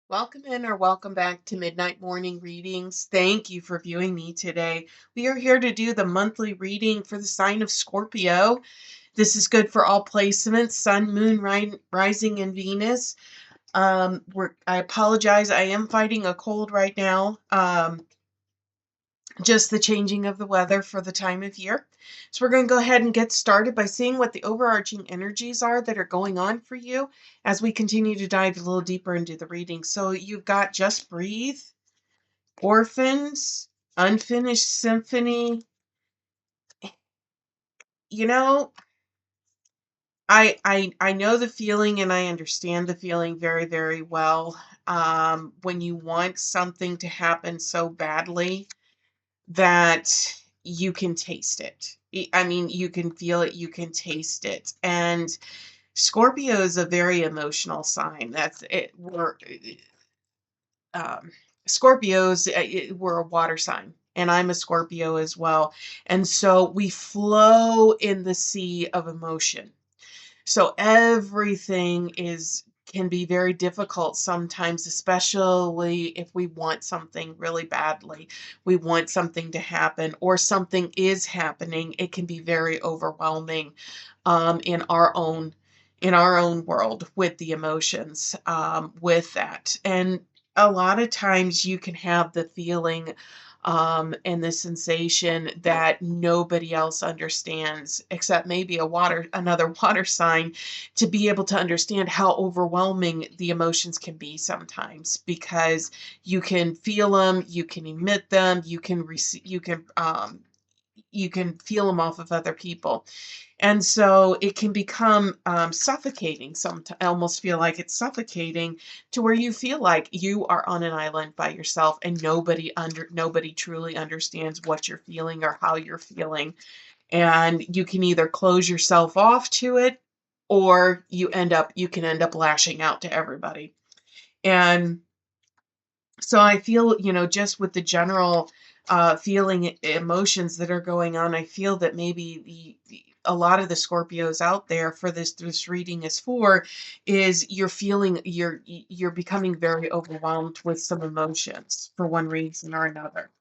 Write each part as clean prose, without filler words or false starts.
Welcome in or welcome back to Midnight Morning Readings. Thank you for viewing me today. We are here to do the monthly reading for the sign of Scorpio. This is good for all placements, Sun, Moon, Rising, and Venus. I apologize. I am fighting a cold right now. Just the changing of the weather for the time of year. So we're going to go ahead and get started by seeing what the overarching energies are that are going on for you as we continue to dive a little deeper into the reading. So you've got Just Breathe, Orphans, Unfinished Symphony. You know, I know the feeling and I understand the feeling very, very well. When you want something to happen so badly that you can taste it. I mean, you can feel it, you can taste it. And Scorpio is a very emotional sign. That's it. Um, Scorpios, we're a water sign, and I'm a Scorpio as well. And so we flow in the sea of emotion. So everything can be very difficult sometimes, especially if we want something really badly. We want something to happen or something is happening. It can be very overwhelming in our own world with the emotions with that. And a lot of times you can have the feeling and the sensation that nobody else understands except maybe another water sign, to be able to understand how overwhelming the emotions can be sometimes, because you can feel them, you can emit them, you can feel them off of other people. And so it can become suffocating. I almost feel like it's suffocating, to where you feel like you are on an island by yourself and nobody truly understands what you're feeling or how you're feeling. And you can either close yourself off to it, or you can end up lashing out to everybody. And so I feel, just with the general feeling emotions that are going on, I feel that maybe a lot of the Scorpios out there for this reading is you're becoming very overwhelmed with some emotions for one reason or another.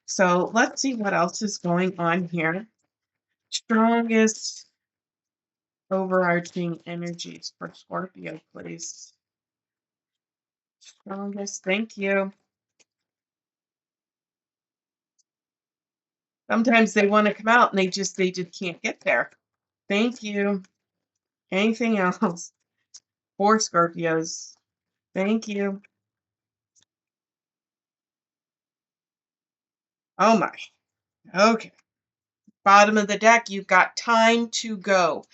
So let's see what else is going on here. Strongest overarching energies for Scorpio, please. Strongest, thank you. Sometimes they want to come out and they just can't get there. Thank you. Anything else? For Scorpios. Thank you. Oh my. Okay. Bottom of the deck, you've got Time to Go.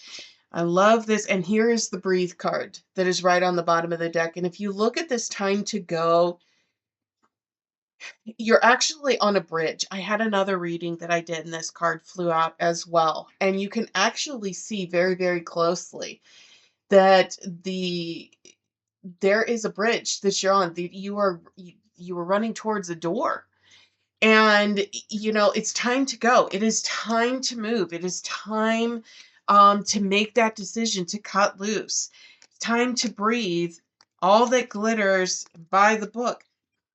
I love this. And here is the Breathe card that is right on the bottom of the deck. And if you look at this Time to Go, you're actually on a bridge. I had another reading that I did, and this card flew out as well. And you can actually see very, very closely that there is a bridge that you're on. You are running towards a door. And it's time to go. It is time to move. It is time to make that decision, to cut loose. Time to breathe. All that glitters, by the book.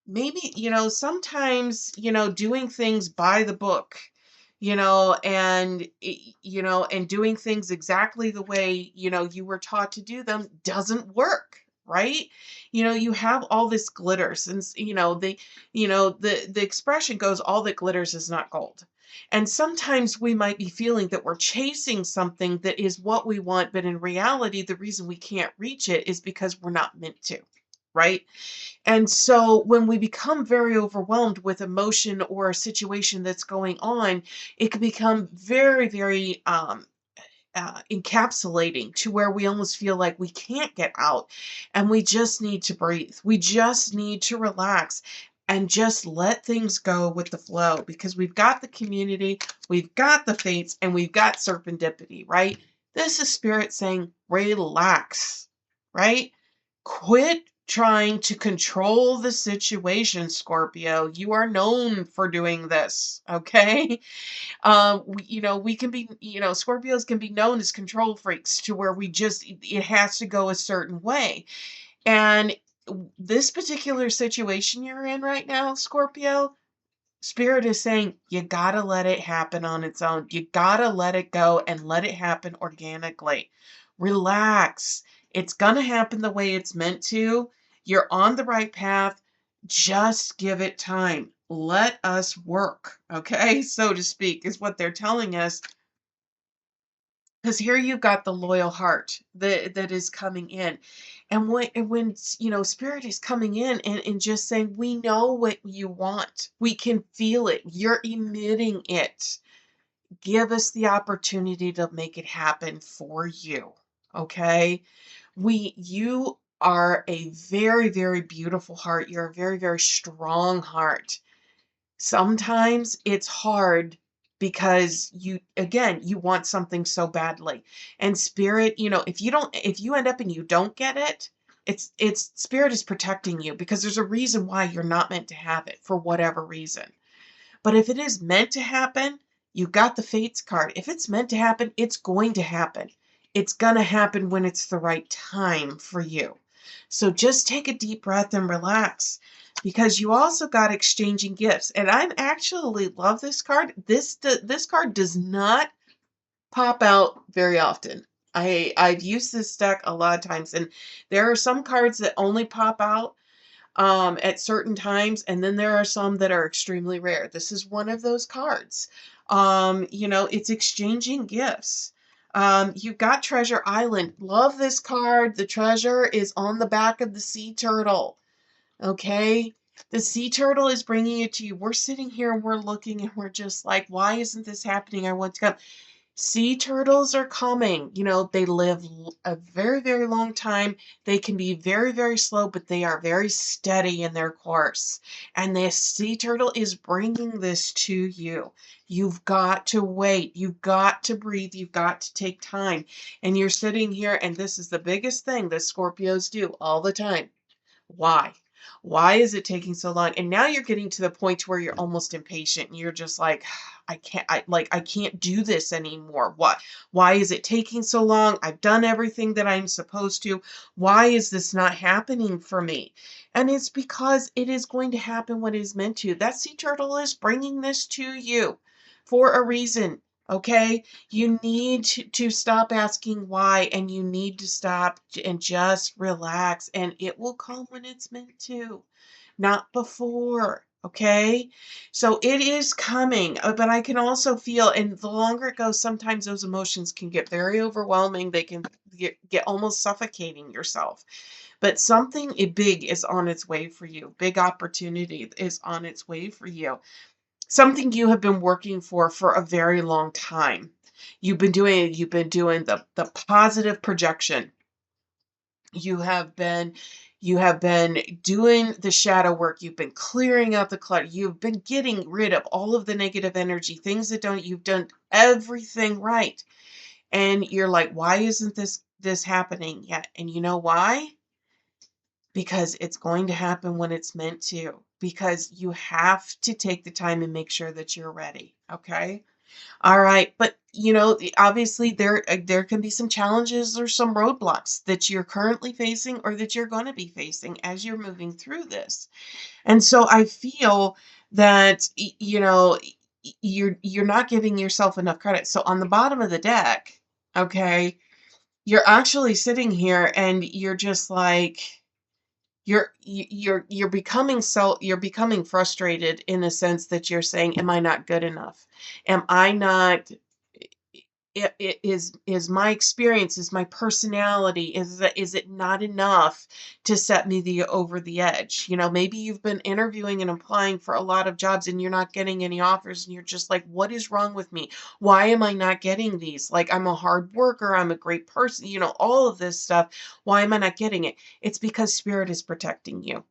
Maybe, sometimes, doing things by the book, and doing things exactly the way, you were taught to do them doesn't work, right? You have all this glitters, and the expression goes, all that glitters is not gold. And sometimes we might be feeling that we're chasing something that is what we want, but in reality, the reason we can't reach it is because we're not meant to, right? And so when we become very overwhelmed with emotion or a situation that's going on, it can become very, very encapsulating, to where we almost feel like we can't get out, and we just need to breathe. We just need to relax and just let things go with the flow, because we've got the community, we've got the fates, and we've got serendipity, right? This is spirit saying, relax, right? Quit trying to control the situation, Scorpio. You are known for doing this, okay? We can be, Scorpios can be known as control freaks, to where it has to go a certain way. And this particular situation you're in right now, Scorpio, Spirit is saying you gotta let it happen on its own. You gotta let it go and let it happen organically. Relax. It's gonna happen the way it's meant to. You're on the right path. Just give it time. Let us work, okay? So to speak, is what they're telling us. Because here you've got the loyal heart that is coming in. And when spirit is coming in and just saying, we know what you want. We can feel it. You're emitting it. Give us the opportunity to make it happen for you. Okay? You are a very, very beautiful heart. You're a very, very strong heart. Sometimes it's hard because you want something so badly. And spirit, if you end up and you don't get it, it's spirit is protecting you because there's a reason why you're not meant to have it for whatever reason. But if it is meant to happen, you got the fates card. If it's meant to happen, it's going to happen. It's going to happen when it's the right time for you. So just take a deep breath and relax because you also got exchanging gifts. And I actually love this card. This card does not pop out very often. I've used this deck a lot of times, and there are some cards that only pop out at certain times, and then there are some that are extremely rare. This is one of those cards. It's exchanging gifts. You've got Treasure Island. Love this card. The treasure is on the back of the sea turtle. Okay? The sea turtle is bringing it to you. We're sitting here and we're looking and we're just like, why isn't this happening? I want to come. Sea turtles are coming. They live a very, very long time. They can be very, very slow, but they are very steady in their course. And the sea turtle is bringing this to you. You've got to wait. You've got to breathe. You've got to take time. And you're sitting here, and this is the biggest thing that Scorpios do all the time. Why? Why is it taking so long? And now you're getting to the point where you're almost impatient and you're just like, I can't do this anymore. What? Why is it taking so long? I've done everything that I'm supposed to. Why is this not happening for me? And it's because it is going to happen when it is meant to. That sea turtle is bringing this to you for a reason. Okay, you need to stop asking why, and you need to stop and just relax, and it will come when it's meant to, not before. Okay, so it is coming, but I can also feel, and the longer it goes, sometimes those emotions can get very overwhelming. They can get almost suffocating yourself. But something big is on its way for you. Big opportunity is on its way for you. Something you have been working for a very long time. You've been doing the positive projection. You have been doing the shadow work. You've been clearing out the clutter. You've been getting rid of all of the negative energy, things that don't, you've done everything right. And you're like, why isn't this happening yet? And you know why? Because it's going to happen when it's meant to, because you have to take the time and make sure that you're ready. Okay. All right. But obviously there can be some challenges or some roadblocks that you're currently facing or that you're going to be facing as you're moving through this. And so I feel that you're not giving yourself enough credit. So on the bottom of the deck, okay, you're actually sitting here and you're just like, you're becoming frustrated in the sense that you're saying, am I not good enough? Am I not is my experience, is my personality, is it not enough to set me over the edge? Maybe you've been interviewing and applying for a lot of jobs and you're not getting any offers and you're just like, what is wrong with me? Why am I not getting these? Like, I'm a hard worker, I'm a great person, all of this stuff. Why am I not getting it? It's because spirit is protecting you.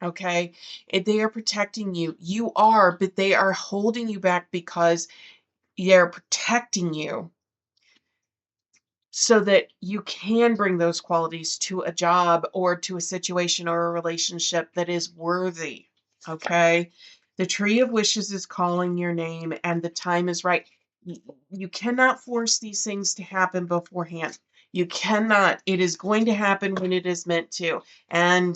Okay? They are protecting you. You are, but they are holding you back because they're protecting you so that you can bring those qualities to a job or to a situation or a relationship that is worthy. Okay? The tree of wishes is calling your name and the time is right. Y- You cannot force these things to happen beforehand. You cannot. It is going to happen when it is meant to. And,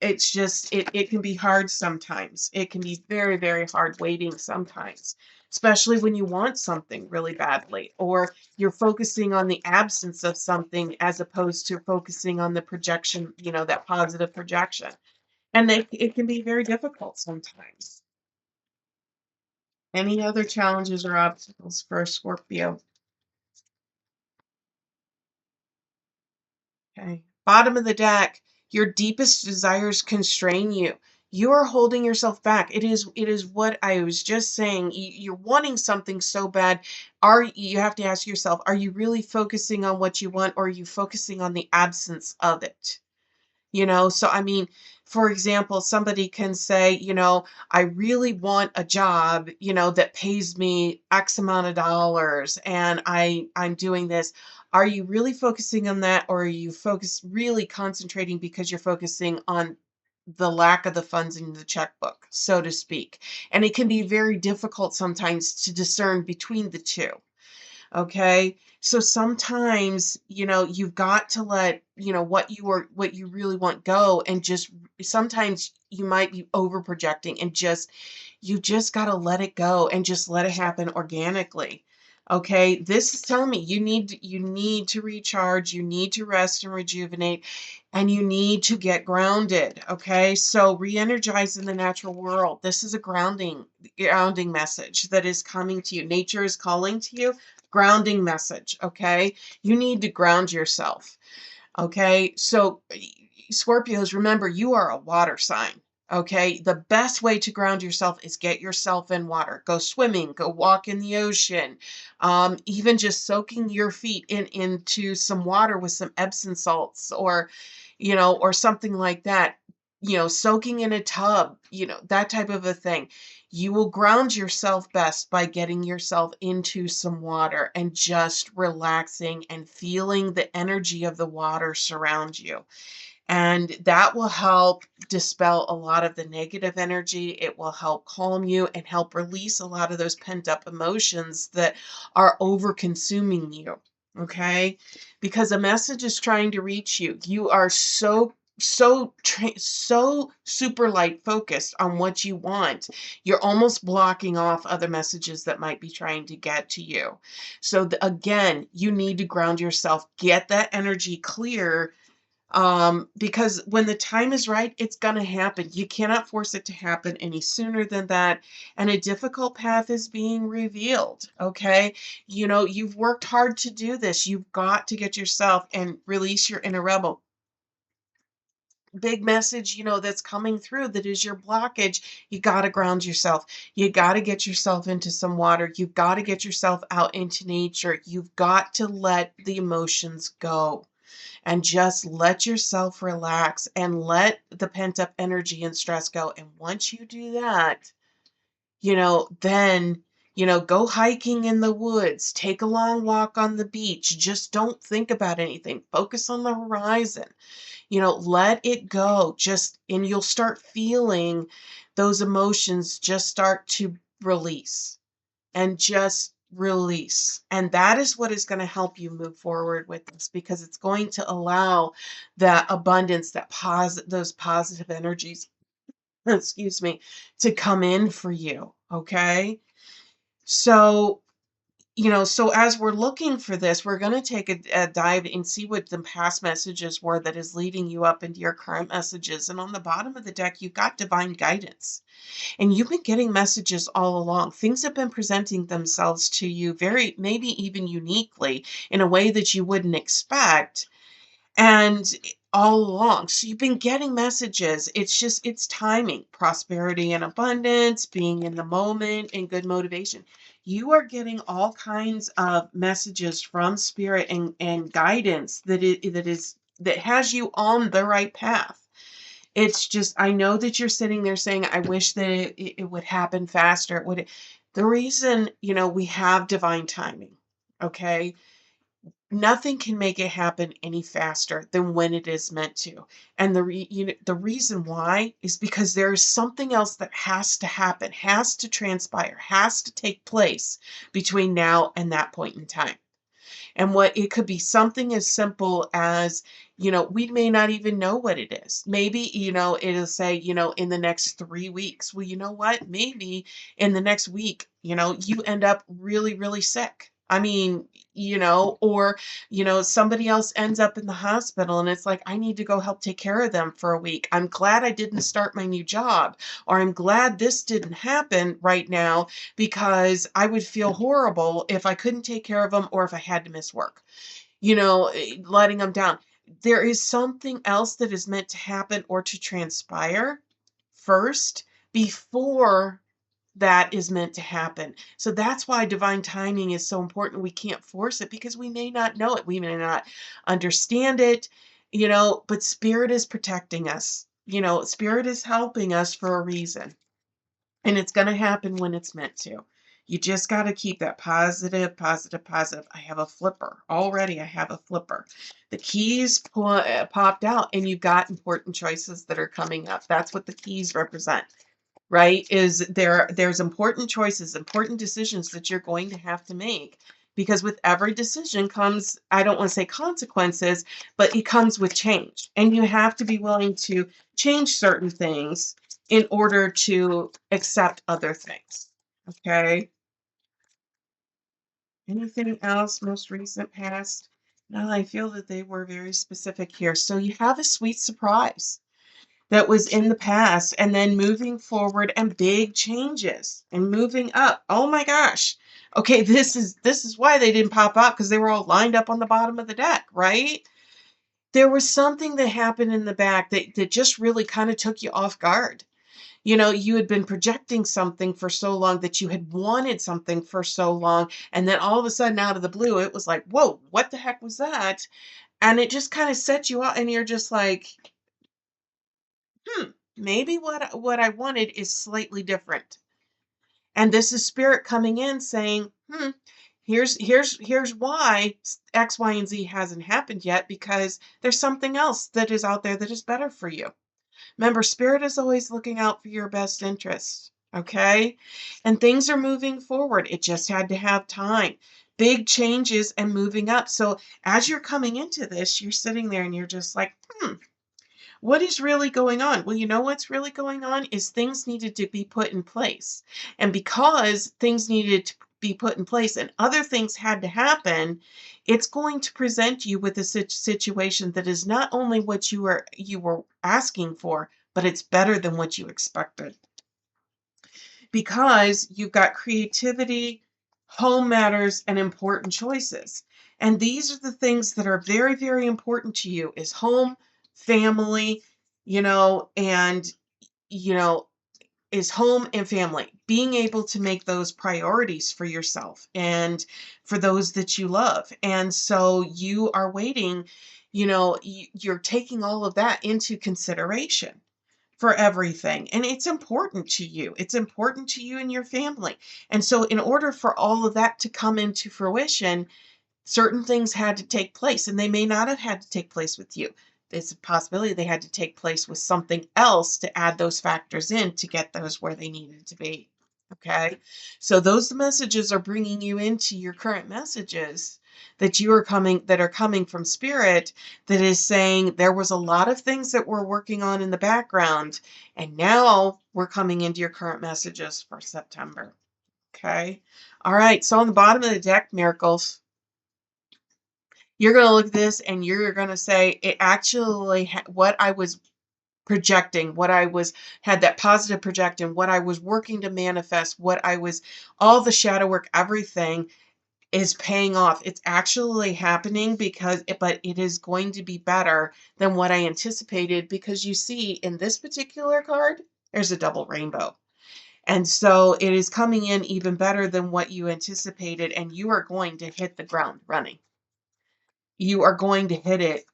it's just, it can be hard sometimes. It can be very, very hard waiting sometimes, especially when you want something really badly, or you're focusing on the absence of something as opposed to focusing on the projection, that positive projection. And it can be very difficult sometimes. Any other challenges or obstacles for Scorpio? Okay. Bottom of the deck, your deepest desires constrain you. You are holding yourself back. It is what I was just saying. You're wanting something so bad. You have to ask yourself, are you really focusing on what you want, or are you focusing on the absence of it? So I mean, for example, somebody can say, I really want a job, that pays me X amount of dollars, and I'm doing this. Are you really focusing on that, or are you really concentrating because you're focusing on the lack of the funds in the checkbook, so to speak? And it can be very difficult sometimes to discern between the two. Okay. So sometimes, you've got to let, what you really want go, and just sometimes you might be over projecting, and you just got to let it go and just let it happen organically. Okay. This is telling me you need to recharge, you need to rest and rejuvenate, and you need to get grounded. Okay. So re-energize in the natural world. This is a grounding message that is coming to you. Nature is calling to you. Grounding message. Okay. You need to ground yourself. Okay. So, Scorpios, remember, you are a water sign. Okay. The best way to ground yourself is get yourself in water. Go swimming, go walk in the ocean. Even just soaking your feet into some water with some Epsom salts, or something like that. Soaking in a tub, that type of a thing. You will ground yourself best by getting yourself into some water and just relaxing and feeling the energy of the water surround you. And that will help dispel a lot of the negative energy. It will help calm you and help release a lot of those pent up emotions that are over consuming you. Okay. Because a message is trying to reach you. You are so super light focused on what you want. You're almost blocking off other messages that might be trying to get to you. So, again, you need to ground yourself, get that energy clear, because when the time is right, it's going to happen. You cannot force it to happen any sooner than that. And a difficult path is being revealed. Okay. You've worked hard to do this. You've got to get yourself and release your inner rebel. Big message, that's coming through, that is your blockage. You got to ground yourself. You got to get yourself into some water. You've got to get yourself out into nature. You've got to let the emotions go and just let yourself relax and let the pent up energy and stress go. And once you do that, then, go hiking in the woods, take a long walk on the beach. Just don't think about anything. Focus on the horizon. Let it go. And you'll start feeling those emotions just start to release, and just release. And that is what is going to help you move forward with this, because it's going to allow that abundance, those positive energies, excuse me, to come in for you. Okay. So, so as we're looking for this, we're going to take a dive and see what the past messages were that is leading you up into your current messages. And on the bottom of the deck, you've got divine guidance. And you've been getting messages all along. Things have been presenting themselves to you very, maybe even uniquely, in a way that you wouldn't expect. And all along. So you've been getting messages. It's timing, prosperity and abundance, being in the moment, and good motivation. You are getting all kinds of messages from spirit and guidance that has you on the right path. It's just, I know that you're sitting there saying, I wish that it would happen faster. The reason, we have divine timing, okay? Nothing can make it happen any faster than when it is meant to. And the reason why is because there is something else that has to happen, has to transpire, has to take place between now and that point in time. And what it could be something as simple as, we may not even know what it is. Maybe, it'll say, in the next 3 weeks. Well, you know what? Maybe in the next week, you end up really, really sick. I mean, or, somebody else ends up in the hospital and it's like, I need to go help take care of them for a week. I'm glad I didn't start my new job, or I'm glad this didn't happen right now because I would feel horrible if I couldn't take care of them or if I had to miss work, letting them down. There is something else that is meant to happen or to transpire first before that is meant to happen. So that's why divine timing is so important. We can't force it because we may not know it. We may not understand it, but spirit is protecting us. Spirit is helping us for a reason. And it's going to happen when it's meant to. You just got to keep that positive, positive, positive. I have a flipper. Already I have a flipper. The keys popped out and you've got important choices that are coming up. That's what the keys represent, right? There's important choices, important decisions that you're going to have to make, because with every decision comes, I don't want to say consequences, but it comes with change. And you have to be willing to change certain things in order to accept other things. Okay. Anything else, most recent past? No, I feel that they were very specific here. So you have a sweet surprise that was in the past, and then moving forward and big changes and moving up. Oh my gosh. Okay, this is why they didn't pop up, because they were all lined up on the bottom of the deck, right? There was something that happened in the back that just really kind of took you off guard. You had been projecting something for so long, that you had wanted something for so long, and then all of a sudden out of the blue it was like, whoa, what the heck was that? And it just kind of set you out, and you're just like, maybe what I wanted is slightly different. And this is spirit coming in saying, here's why X, Y, and Z hasn't happened yet, because there's something else that is out there that is better for you. Remember, spirit is always looking out for your best interest. Okay? And things are moving forward. It just had to have time. Big changes and moving up. So as you're coming into this, you're sitting there and you're just like, what is really going on? Well, you know what's really going on is things needed to be put in place. And because things needed to be put in place and other things had to happen, it's going to present you with a situation that is not only what you were asking for, but it's better than what you expected. Because you've got creativity, home matters, and important choices. And these are the things that are very, very important to you: is home, family, and, you know, is home and family. Being able to make those priorities for yourself and for those that you love. And so you are waiting, you're taking all of that into consideration for everything. And it's important to you. It's important to you and your family. And so in order for all of that to come into fruition, certain things had to take place, and they may not have had to take place with you. There's a possibility they had to take place with something else to add those factors in to get those where they needed to be. Okay. So those messages are bringing you into your current messages that are coming from spirit, that is saying there was a lot of things that we're working on in the background, and now we're coming into your current messages for September. Okay. All right. So on the bottom of the deck, miracles, you're going to look at this and you're going to say, it actually, what I was projecting, what I was, had that positive projection, what I was working to manifest, all the shadow work, everything is paying off. It's actually happening, but it is going to be better than what I anticipated, because you see in this particular card, there's a double rainbow. And so it is coming in even better than what you anticipated, and you are going to hit the ground running. You are going to hit it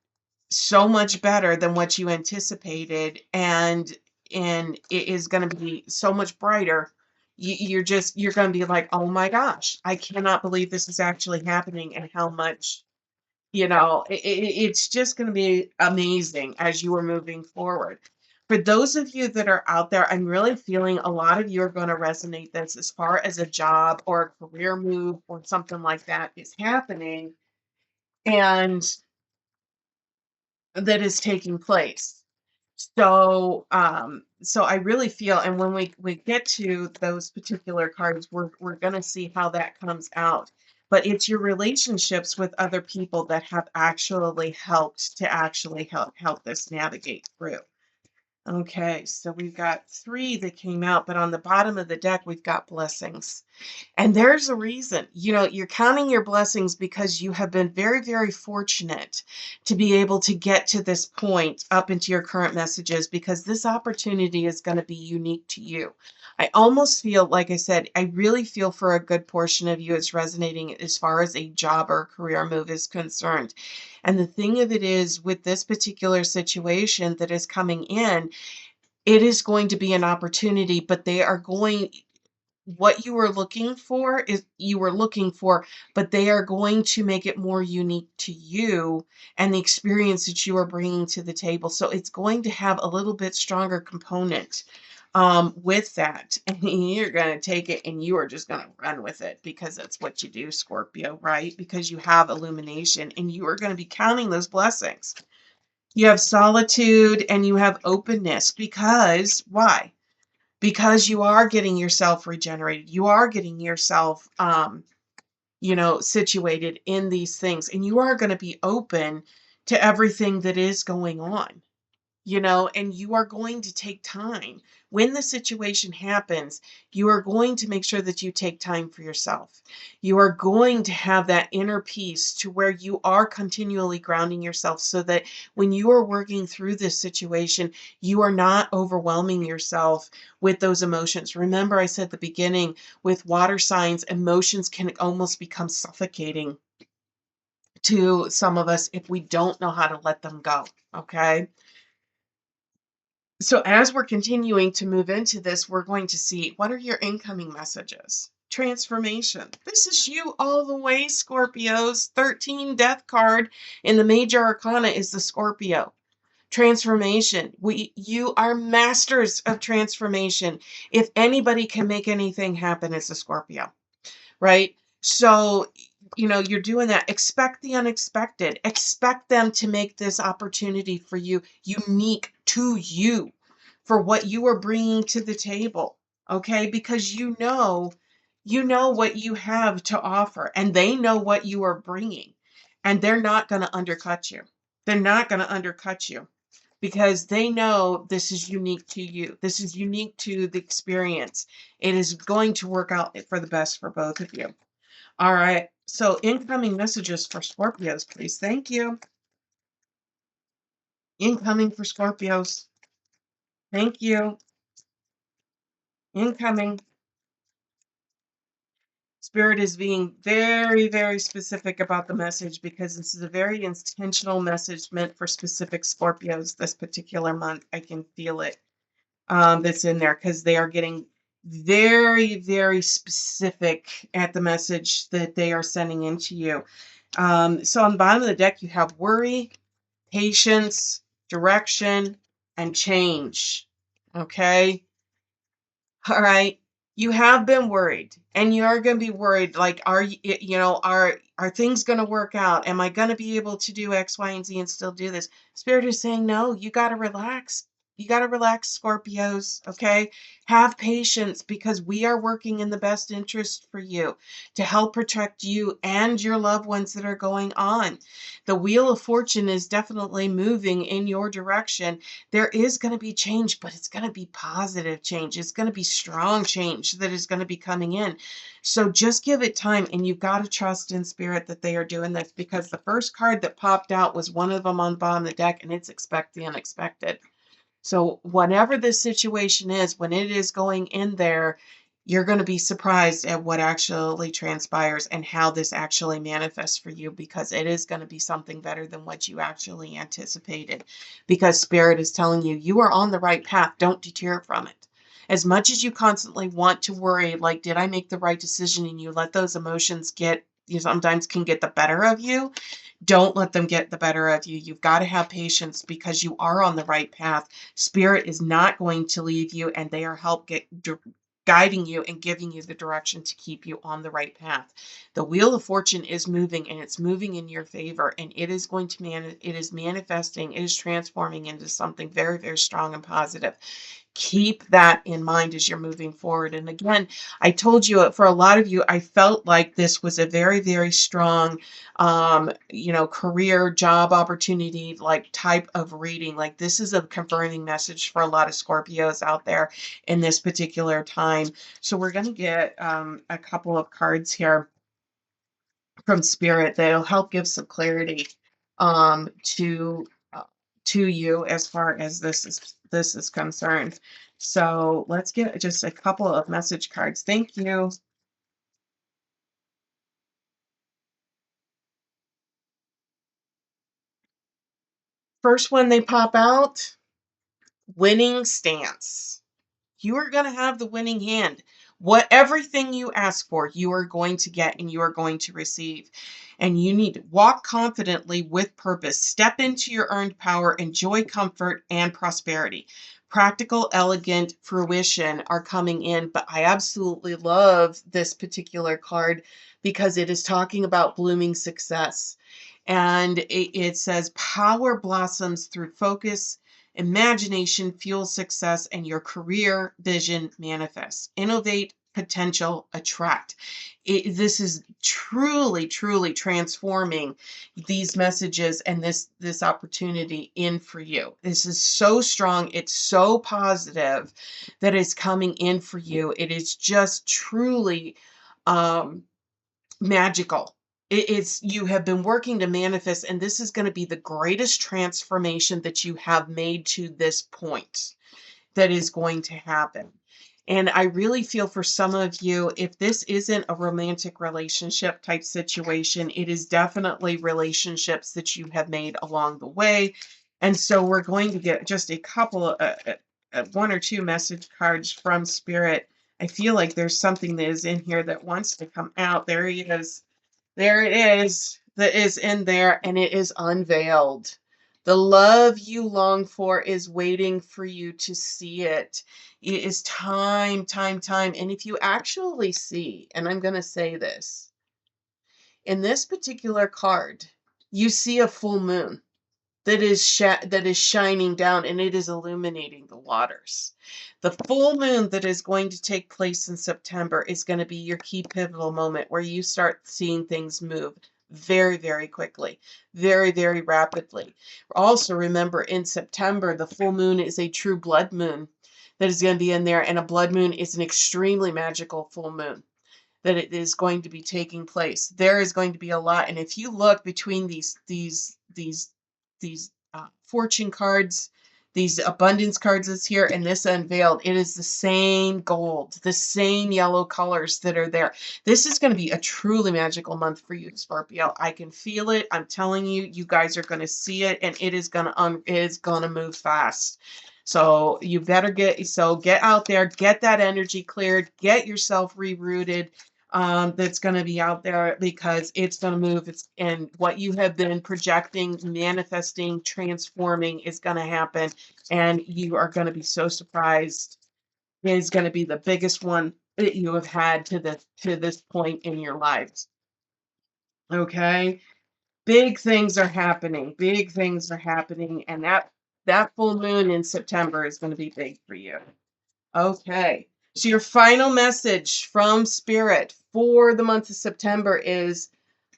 so much better than what you anticipated, and it is going to be so much brighter. You're going to be like, oh my gosh, I cannot believe this is actually happening, and how much It's just going to be amazing as you are moving forward. For those of you that are out there, I'm really feeling a lot of you are going to resonate this as far as a job or a career move or something like that is happening and that is taking place. So I really feel, and when we get to those particular cards, we're gonna see how that comes out. But it's your relationships with other people that have actually helped to actually help this navigate through. Okay, so we've got three that came out, but on the bottom of the deck, we've got blessings. And there's a reason. You're counting your blessings because you have been very, very fortunate to be able to get to this point up into your current messages because this opportunity is going to be unique to you. I almost feel, like I said, I really feel for a good portion of you it's resonating as far as a job or career move is concerned. And the thing of it is, with this particular situation that is coming in, it is going to be an opportunity, but they are going what you were looking for, but they are going to make it more unique to you and the experience that you are bringing to the table. So it's going to have a little bit stronger component with that. And you're going to take it and you are just going to run with it because that's what you do, Scorpio, right? Because you have illumination and you are going to be counting those blessings. You have solitude and you have openness because why? Because you are getting yourself regenerated. You are getting yourself, situated in these things, and you are going to be open to everything that is going on. And you are going to take time. When the situation happens, you are going to make sure that you take time for yourself. You are going to have that inner peace to where you are continually grounding yourself so that when you are working through this situation, you are not overwhelming yourself with those emotions. Remember, I said at the beginning with water signs, emotions can almost become suffocating to some of us if we don't know how to let them go. Okay. So as we're continuing to move into this, we're going to see what are your incoming messages. Transformation. This is you all the way, Scorpios. 13 death card in the major arcana is the Scorpio. Transformation. You are masters of transformation. If anybody can make anything happen, it's a Scorpio, right? So, you're doing that. Expect the unexpected. Expect them to make this opportunity for you unique to you for what you are bringing to the table. Okay? Because you know what you have to offer and they know what you are bringing and they're not going to undercut you. They're not going to undercut you because they know this is unique to you. This is unique to the experience. It is going to work out for the best for both of you. All right. So incoming messages for Scorpios, please. Thank you. Incoming for Scorpios. Thank you. Incoming. Spirit is being very, very specific about the message because this is a very intentional message meant for specific Scorpios this particular month. I can feel it that's in there because they are getting very, very specific at the message that they are sending into you. So on the bottom of the deck, you have worry, patience, direction, and change. Okay. All right. You have been worried and you are going to be worried. Like, are things going to work out? Am I going to be able to do X, Y, and Z and still do this? Spirit is saying, no, you got to relax. You got to relax, Scorpios. Okay. Have patience because we are working in the best interest for you to help protect you and your loved ones that are going on. The Wheel of Fortune is definitely moving in your direction. There is going to be change, but it's going to be positive change. It's going to be strong change that is going to be coming in. So just give it time, and you've got to trust in spirit that they are doing this because the first card that popped out was one of them on the bottom of the deck, and it's expect the unexpected. So whatever this situation is, when it is going in there, you're going to be surprised at what actually transpires and how this actually manifests for you because it is going to be something better than what you actually anticipated. Because Spirit is telling you, you are on the right path. Don't deter from it. As much as you constantly want to worry, like, did I make the right decision? And you let those emotions you sometimes can get the better of you. Don't let them get the better of you. You've got to have patience because you are on the right path. Spirit is not going to leave you, and they are guiding you and giving you the direction to keep you on the right path. The wheel of fortune is moving, and it's moving in your favor, and it is going to it is manifesting, it is transforming into something very, very strong and positive. Keep that in mind as you're moving forward. And again, I told you, for a lot of you, I felt like this was a very, very strong, career job opportunity, like type of reading. Like this is a confirming message for a lot of Scorpios out there in this particular time. So we're going to get a couple of cards here from Spirit that'll help give some clarity um, to uh, to you as far as this is concerned. So let's get just a couple of message cards. Thank you. First one they pop out, winning stance. You are going to have the winning hand. What everything you ask for, you are going to get and you are going to receive. And you need to walk confidently with purpose. Step into your earned power, enjoy comfort and prosperity. Practical, elegant fruition are coming in, but I absolutely love this particular card because it is talking about blooming success. And it says power blossoms through focus. Imagination fuels success, and your career vision manifests. Innovate, potential, attract. This is truly, truly transforming these messages and this opportunity in for you. This is so strong. It's so positive that it's coming in for you. It is just truly um, magical. It's you have been working to manifest, and this is going to be the greatest transformation that you have made to this point that is going to happen. And I really feel for some of you, if this isn't a romantic relationship type situation, it is definitely relationships that you have made along the way. And so we're going to get just a couple of one or two message cards from Spirit. I feel like there's something that is in here that wants to come out. There he is. There it is. That is in there, and it is unveiled. The love you long for is waiting for you to see it. It is time, time, time. And if you actually see, and I'm going to say this, in this particular card, you see a full moon that is shining down, and it is illuminating the waters. The full moon that is going to take place in September is going to be your key pivotal moment where you start seeing things move very, very quickly, very, very rapidly. Also, remember in September, the full moon is a true blood moon that is going to be in there, and a blood moon is an extremely magical full moon that it is going to be taking place. There is going to be a lot, and if you look between these fortune cards, these abundance cards that's here, and this unveiled, it is the same gold, the same yellow colors that are there. This is going to be a truly magical month for you, Scorpio. I can feel it. I'm telling you, you guys are going to see it, and it is going to move fast. So you better get out there, get that energy cleared, get yourself rerouted. That's going to be out there because it's going to move. And what you have been projecting, manifesting, transforming is going to happen. And you are going to be so surprised. It is going to be the biggest one that you have had to this point in your lives. Okay? Big things are happening. Big things are happening. And that full moon in September is going to be big for you. Okay. So your final message from Spirit for the month of September is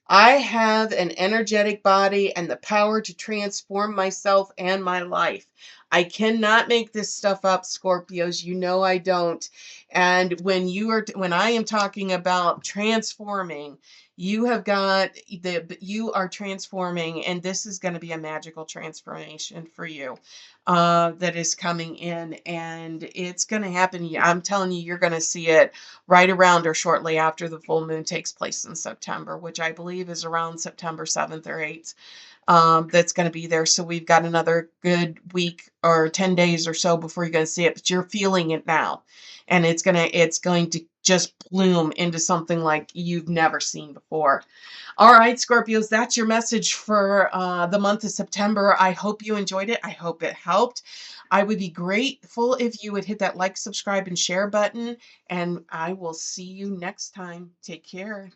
I have an energetic body and the power to transform myself and my life. I cannot make this stuff up, Scorpios. You know I don't. And when I am talking about transforming, you are transforming, and this is going to be a magical transformation for you that is coming in, and it's going to happen. I'm telling you, you're going to see it right around or shortly after the full moon takes place in September, which I believe is around September 7th or 8th. That's going to be there. So we've got another good week or 10 days or so before you're going to see it, but you're feeling it now. And it's going to just bloom into something like you've never seen before. All right, Scorpios, that's your message for the month of September. I hope you enjoyed it. I hope it helped. I would be grateful if you would hit that like, subscribe, and share button, and I will see you next time. Take care.